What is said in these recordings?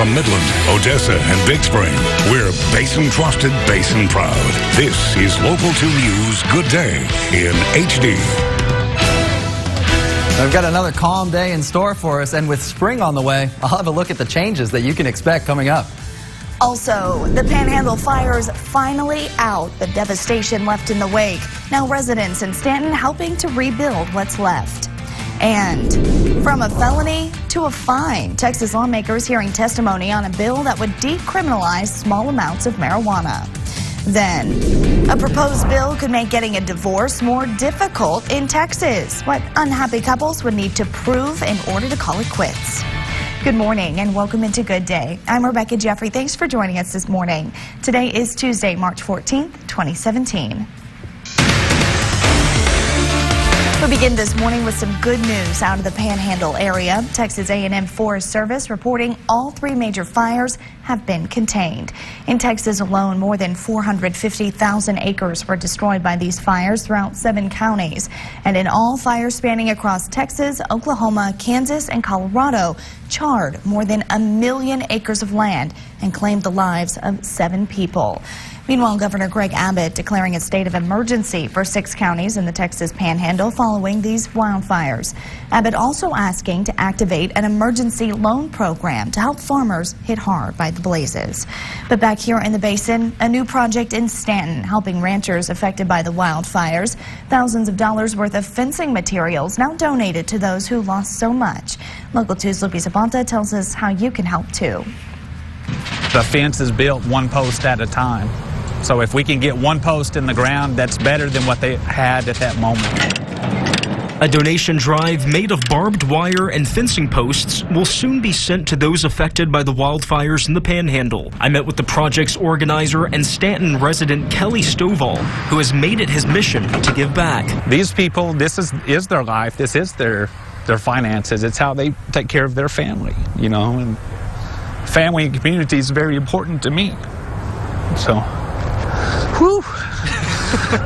From Midland, Odessa, and Big Spring, we're Basin trusted, Basin proud. This is Local 2 News Good Day in HD. We've got another calm day in store for us, and with spring on the way, I'll have a look at the changes that you can expect coming up. Also, the Panhandle fires finally out, the devastation left in the wake. Now residents in Stanton helping to rebuild what's left. And from a felony to a fine, Texas lawmakers hearing testimony on a bill that would decriminalize small amounts of marijuana. Then, a proposed bill could make getting a divorce more difficult in Texas. What unhappy couples would need to prove in order to call it quits. Good morning and welcome into Good Day. I'm Rebecca Jeffrey. Thanks for joining us this morning. Today is Tuesday, March 14th, 2017. We begin this morning with some good news out of the Panhandle area. Texas A&M Forest Service reporting all 3 major fires have been contained. In Texas alone, more than 450,000 acres were destroyed by these fires throughout 7 counties. And in all, fires spanning across Texas, Oklahoma, Kansas, and Colorado charred more than 1 million acres of land and claimed the lives of 7 people. Meanwhile, Governor Greg Abbott declaring a state of emergency for 6 counties in the Texas Panhandle following these wildfires. Abbott also asking to activate an emergency loan program to help farmers hit hard by the blazes. But back here in the basin, a new project in Stanton helping ranchers affected by the wildfires. Thousands of dollars worth of fencing materials now donated to those who lost so much. Local 2's Lupi Zapata tells us how you can help too. The fence is built 1 post at a time. So if we can get 1 post in the ground, that's better than what they had at that moment. A donation drive made of barbed wire and fencing posts will soon be sent to those affected by the wildfires in the Panhandle. I met with the project's organizer and Stanton resident Kelly Stovall, who has made it his mission to give back. These people, this is their life. This is their finances. It's how they take care of their family, you know. And family and community is very important to me. So. Whew.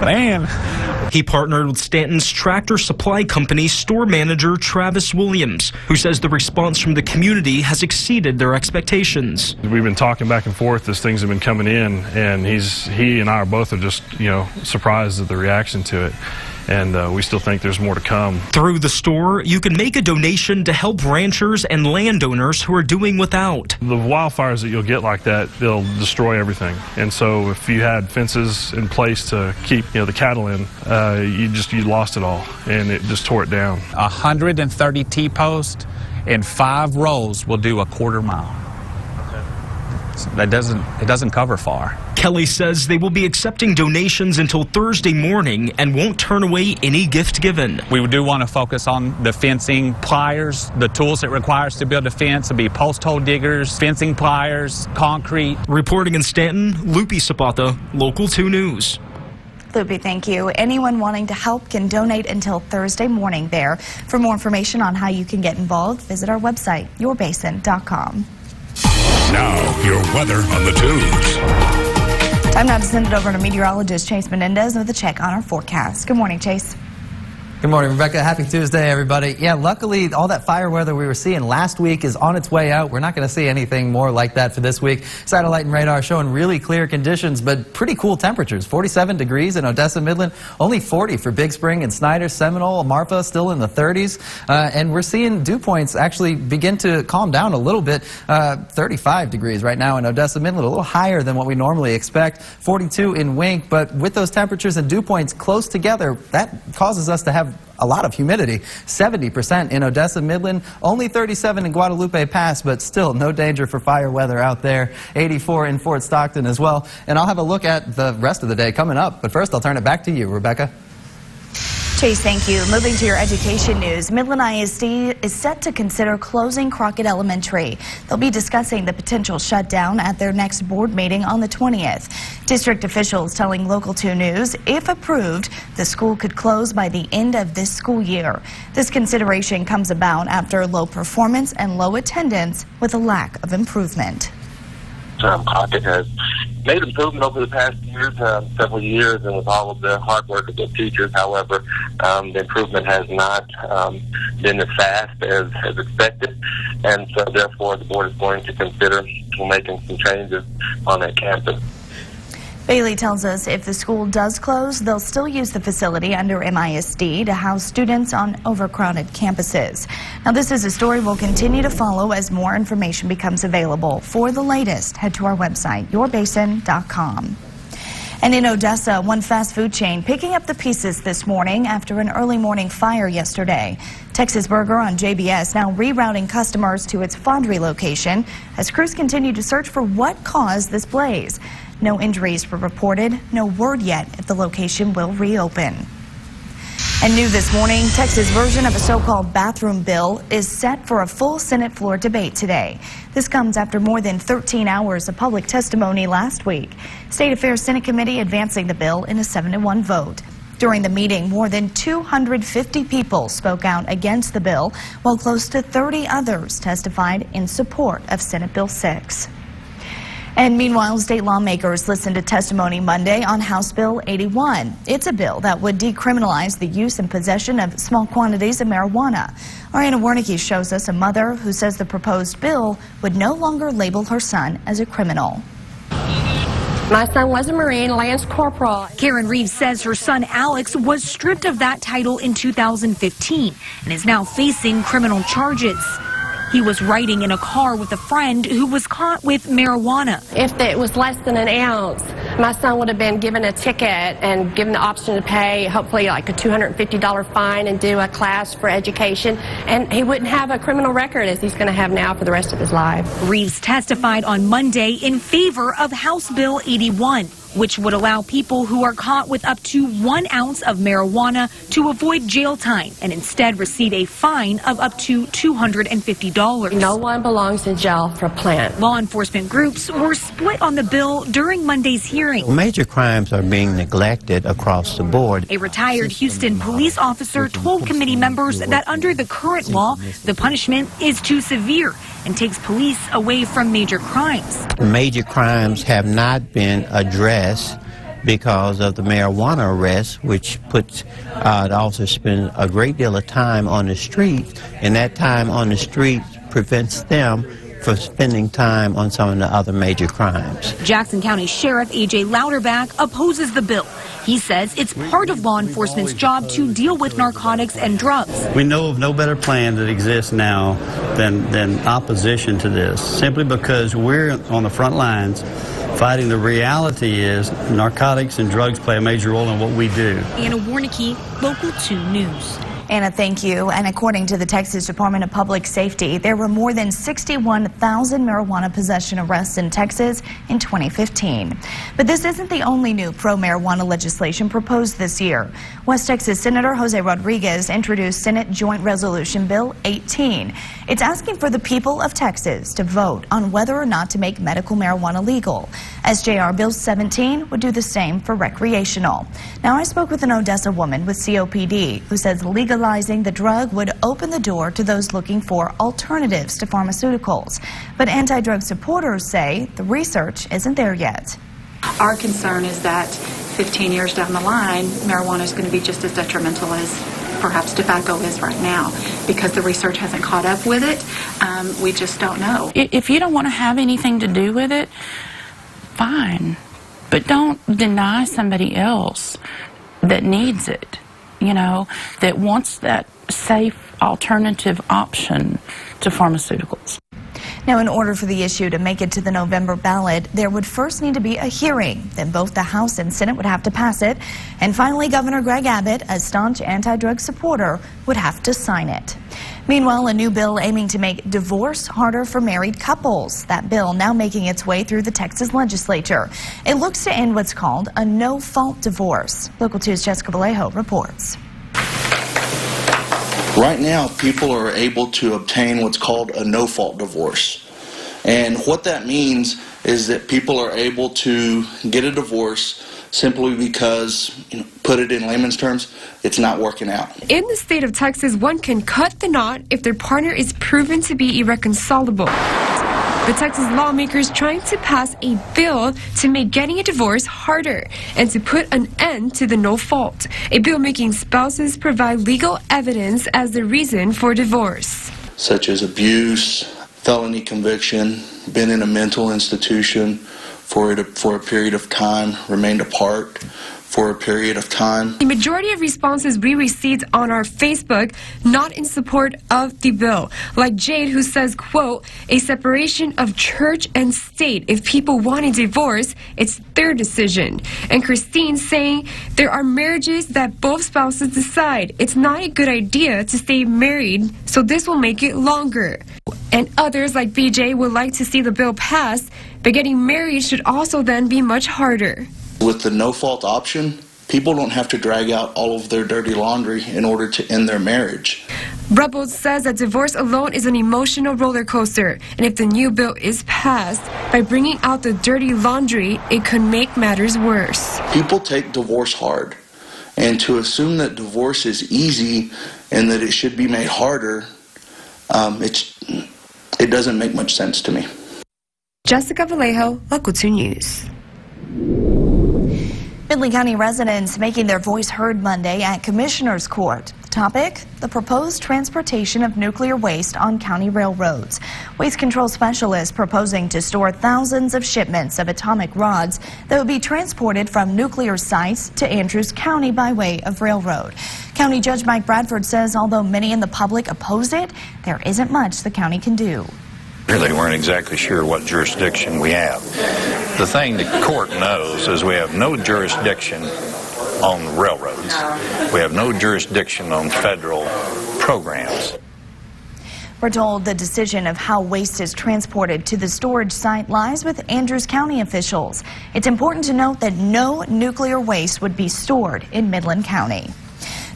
Man. He partnered with Stanton's tractor supply company store manager Travis Williams, who says the response from the community has exceeded their expectations. We've been talking back and forth as things have been coming in, and he and I are both just, surprised at the reaction to it. And we still think there's more to come. Through the store, you can make a donation to help ranchers and landowners who are doing without. The wildfires that you'll get like that, they'll destroy everything. And so if you had fences in place to keep the cattle in, you lost it all, and it just tore it down. 130 T-posts and 5 rows will do a 1/4 mile. So it doesn't cover far. Kelly says they will be accepting donations until Thursday morning and won't turn away any gift given. We do want to focus on the fencing, pliers, the tools it requires to build a fence. It'll be post hole diggers, fencing pliers, concrete. Reporting in Stanton, Lupi Zapata, Local 2 News. Lupi, thank you. Anyone wanting to help can donate until Thursday morning there. For more information on how you can get involved, visit our website, yourbasin.com. Now, your weather on the 2s. Time now to send it over to meteorologist Chase Menendez with a check on our forecast. Good morning, Chase. Good morning, Rebecca. Happy Tuesday, everybody. Yeah, luckily, all that fire weather we were seeing last week is on its way out. We're not going to see anything more like that for this week. Satellite and radar showing really clear conditions, but pretty cool temperatures. 47 degrees in Odessa, Midland. Only 40 for Big Spring and Snyder, Seminole, Marfa still in the 30s. And we're seeing dew points actually begin to calm down a little bit. 35 degrees right now in Odessa, Midland. A little higher than what we normally expect. 42 in Wink. But with those temperatures and dew points close together, that causes us to have a lot of humidity. 70% in Odessa, Midland, only 37 in Guadalupe Pass, but still no danger for fire weather out there. 84 in Fort Stockton as well. And I'll have a look at the rest of the day coming up. But first, I'll turn it back to you, Rebecca. Chase, thank you. Moving to your education news, Midland ISD is set to consider closing Crockett Elementary. They'll be discussing the potential shutdown at their next board meeting on the 20th. District officials telling Local 2 News, if approved, the school could close by the end of this school year. This consideration comes about after low performance and low attendance with a lack of improvement. Crockett has made improvement over the past years, several years, and with all of the hard work of the teachers. However, the improvement has not been as fast as expected, and so therefore the board is going to consider making some changes on that campus. Bailey tells us if the school does close, they'll still use the facility under MISD to house students on overcrowded campuses. Now, this is a story we'll continue to follow as more information becomes available. For the latest, head to our website, yourbasin.com. And in Odessa, one fast food chain picking up the pieces this morning after an early morning fire yesterday. Texas Burger on JBS now rerouting customers to its Fondry location as crews continue to search for what caused this blaze. No injuries were reported. No word yet if the location will reopen. And new this morning, Texas' version of a so-called bathroom bill is set for a full Senate floor debate today. This comes after more than 13 hours of public testimony last week. State Affairs Senate Committee advancing the bill in a 7-1 vote. During the meeting, more than 250 people spoke out against the bill, while close to 30 others testified in support of Senate Bill 6. And meanwhile, state lawmakers listened to testimony Monday on House Bill 81. It's a bill that would decriminalize the use and possession of small quantities of marijuana. Ariana Wernicke shows us a mother who says the proposed bill would no longer label her son as a criminal. My son was a Marine, Lance Corporal. Karen Reeves says her son Alex was stripped of that title in 2015 and is now facing criminal charges. He was riding in a car with a friend who was caught with marijuana. If it was less than an ounce, my son would have been given a ticket and given the option to pay hopefully like a $250 fine and do a class for education, and he wouldn't have a criminal record as he's going to have now for the rest of his life. Reeves testified on Monday in favor of House Bill 81, which would allow people who are caught with up to 1 ounce of marijuana to avoid jail time and instead receive a fine of up to $250. No one belongs in jail for a plant. Law enforcement groups were split on the bill during Monday's hearing. Major crimes are being neglected across the board. A retired Houston police officer told committee members that under the current law, the punishment is too severe and takes police away from major crimes. Major crimes have not been addressed because of the marijuana arrest, which puts the officers spend a great deal of time on the street, and that time on the street prevents them from spending time on some of the other major crimes. Jackson County Sheriff A.J. Louderback opposes the bill. He says it's part of law enforcement's job to deal with narcotics and drugs. We know of no better plan that exists now than opposition to this, simply because we're on the front lines fighting. The reality is narcotics and drugs play a major role in what we do. Anna Warnicki, Local 2 News. Anna, thank you. And according to the Texas Department of Public Safety, there were more than 61,000 marijuana possession arrests in Texas in 2015. But this isn't the only new pro-marijuana legislation proposed this year. West Texas Senator Jose Rodriguez introduced Senate Joint Resolution Bill 18. It's asking for the people of Texas to vote on whether or not to make medical marijuana legal. SJR Bill 17 would do the same for recreational. Now, I spoke with an Odessa woman with COPD who says legalizing the drug would open the door to those looking for alternatives to pharmaceuticals. But anti-drug supporters say the research isn't there yet. Our concern is that 15 years down the line, marijuana is going to be just as detrimental as perhaps tobacco is right now, because the research hasn't caught up with it. We just don't know. If you don't want to have anything to do with it, fine, but don't deny somebody else that needs it, you know, that wants that safe alternative option to pharmaceuticals. Now, in order for the issue to make it to the November ballot, there would first need to be a hearing. Then both the House and Senate would have to pass it. And finally, Governor Greg Abbott, a staunch anti-drug supporter, would have to sign it. Meanwhile, a new bill aiming to make divorce harder for married couples. That bill now making its way through the Texas legislature. It looks to end what's called a no-fault divorce. Local 2's Jessica Vallejo reports. Right now, people are able to obtain what's called a no-fault divorce. And what that means is that people are able to get a divorce simply because, put it in layman's terms, it's not working out. In the state of Texas, one can cut the knot if their partner is proven to be irreconcilable. The Texas lawmakers trying to pass a bill to make getting a divorce harder and to put an end to the no fault. A bill making spouses provide legal evidence as the reason for divorce. Such as abuse, felony conviction, been in a mental institution for a period of time, remained apart for a period of time. The majority of responses we received on our Facebook not in support of the bill. Like Jade, who says, quote, a separation of church and state. If people want a divorce, it's their decision. And Christine saying there are marriages that both spouses decide. It's not a good idea to stay married, so this will make it longer. And others like BJ would like to see the bill passed, but getting married should also then be much harder. With the no-fault option, people don't have to drag out all of their dirty laundry in order to end their marriage. Rebels says that divorce alone is an emotional roller coaster, and if the new bill is passed, by bringing out the dirty laundry, it could make matters worse. People take divorce hard, and to assume that divorce is easy and that it should be made harder, it doesn't make much sense to me. Jessica Vallejo, Local 2 News. Midland County residents making their voice heard Monday at Commissioner's Court. The topic, the proposed transportation of nuclear waste on county railroads. Waste control specialists proposing to store thousands of shipments of atomic rods that would be transported from nuclear sites to Andrews County by way of railroad. County Judge Mike Bradford says although many in the public oppose it, there isn't much the county can do. Really weren't exactly sure what jurisdiction we have. The thing the court knows is we have no jurisdiction on railroads. We have no jurisdiction on federal programs. We're told the decision of how waste is transported to the storage site lies with Andrews County officials. It's important to note that no nuclear waste would be stored in Midland County.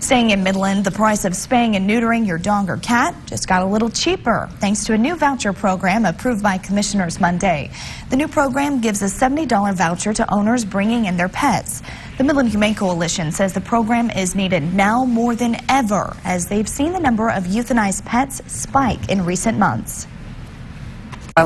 Staying in Midland, the price of spaying and neutering your dog or cat just got a little cheaper thanks to a new voucher program approved by commissioners Monday. The new program gives a $70 voucher to owners bringing in their pets. The Midland Humane Coalition says the program is needed now more than ever as they've seen the number of euthanized pets spike in recent months.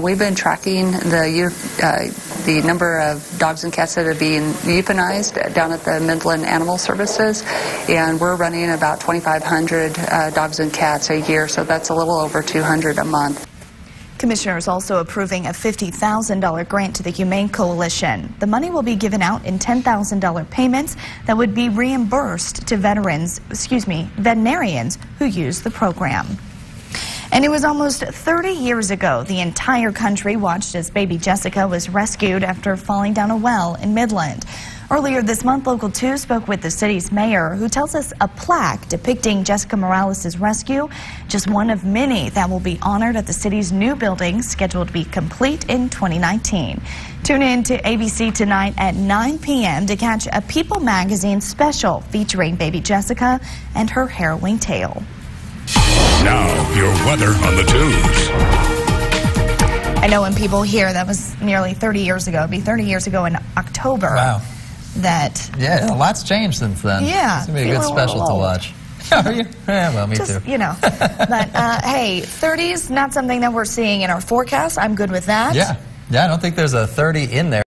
We've been tracking the number of dogs and cats that are being euthanized down at the Midland Animal Services, and we're running about 2,500 dogs and cats a year, so that's a little over 200 a month. Commissioners also approving a $50,000 grant to the Humane Coalition. The money will be given out in $10,000 payments that would be reimbursed to veterinarians who use the program. And it was almost 30 years ago the entire country watched as baby Jessica was rescued after falling down a well in Midland. Earlier this month, Local 2 spoke with the city's mayor, who tells us a plaque depicting Jessica Morales' rescue, just one of many that will be honored at the city's new building, scheduled to be complete in 2019. Tune in to ABC tonight at 9 p.m. to catch a People magazine special featuring baby Jessica and her harrowing tale. Now, your weather on the tubes. I know when people hear that was nearly 30 years ago, it'd be 30 years ago in October. Wow. Yeah, a lot's changed since then. Yeah. It's going to be a good special to watch. Are you? Yeah, well, me too. You know. But, hey, 30s, not something that we're seeing in our forecast. I'm good with that. Yeah. I don't think there's a 30 in there.